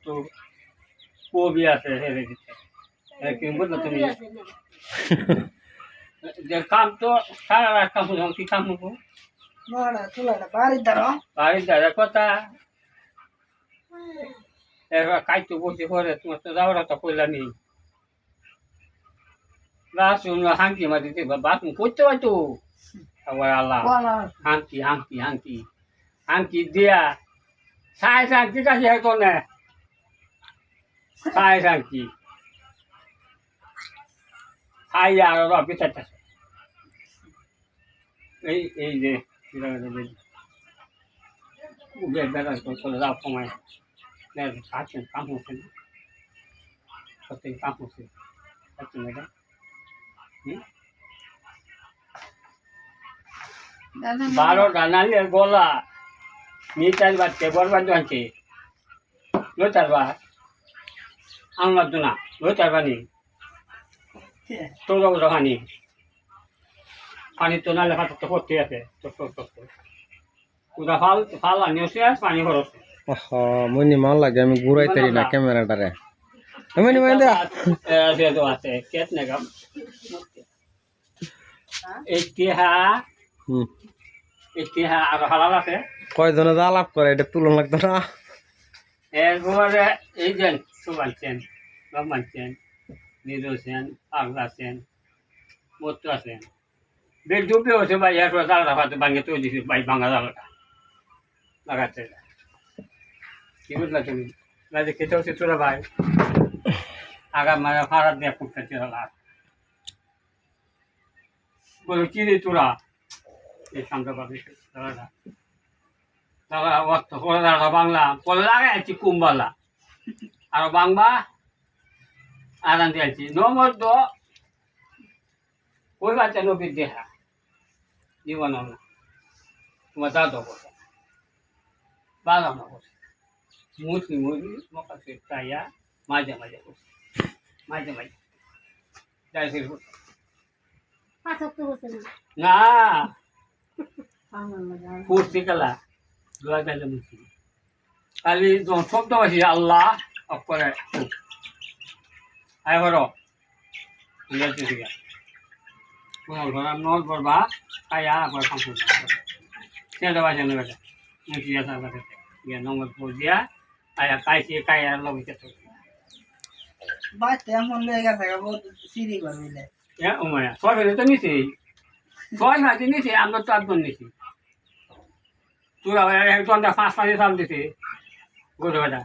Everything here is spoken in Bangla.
তো কবি আছে হেরে দিতে কি বুঝলো তুমি যে কাম তো সারা রাত কাম করলাম কি কাম করবো বাড়ির দ্বারা কথা এবার কাইতে বসে পরে তোমার তো যাওয়ার তো কইলামই রাসুন হাঙ্কি মাটিতে বাথরুম করতে হয়তো আবার আল্লাহ হাঙ্কি দিয়া সাড়ে সাঙ্কি কাছে হয়তো না সাড়ে সাঙ্কি খাইয়া আর পিঠাটা এই যে বেড়া চলে যাও সময় কাছেন কাম হচ্ছে না সত্যি কাম হচ্ছে হচ্ছে না বারো ডানালির গলা নিতার বাচ্চা বরবার জানছে লোটার বা আমার তো না লোটার বানি তোর পানি পানি তো নালে হাতে তো করতে আছে ওটা ফাল আনিয়েছে আর পানি ভরছে মনি মাল লাগে আমি ঘুরাই তারি না ক্যামেরাটারে মনি মাইন্দা তো আছে কেট না গাম ইতিহা আর হালাল আছে কয়জনে যা লাভ করে এটা তুলন লাগতো না এরপরে এই যে সুবানছেন রহমানছেন নিরোসেন আগলাছেন মতো আছেন বেশ ডুবে হচ্ছে ভাই এরপর জালটা ফাতে ভাঙে তৈরি দিয়েছি ভাই ভাঙা জালটা লাগাচ্ছে কি বুঝলা তুমি রাজে খেতে হচ্ছে তোরা ভাই আগা মারা ফাড়া দিয়ে ফুটতে চেরা বলো কি রে তোরা এই সামনে পাবি তারা অর্থ পরে বাংলা পরে লাগাইছি কুম্বালা আর বাংলা আদান দিয়েছি নম্বর তো ওই বাচ্চা নবীর দেহা জীবন না তোমার দাদা বসে বাবা না বসে মুসলিম মকাশে চাইয়া মাঝে মাঝে বসে মাঝে যাই না পড়তে গেলা দোয়া গেলে মুসলিম খালি শব্দ বাসি আল্লাহ অপরে আয় বড় নল করবা খাইয়া আবার কাম করবা সেটা বাজে না বেটা মুখিয়া সারা গিয়া নম্বর পড়িয়া আয়া খাইছে খাইয়া লবিতে বাচ্চা এমন হয়ে গেছে সিঁড়ি করবিলে হ্যাঁ ওমায়া ছয় তো নিছি 6 মাসে নিছি আমরা তো একজন নিছি তোরা একজনটা 5 মাসে চাল দিছে গরু বেটা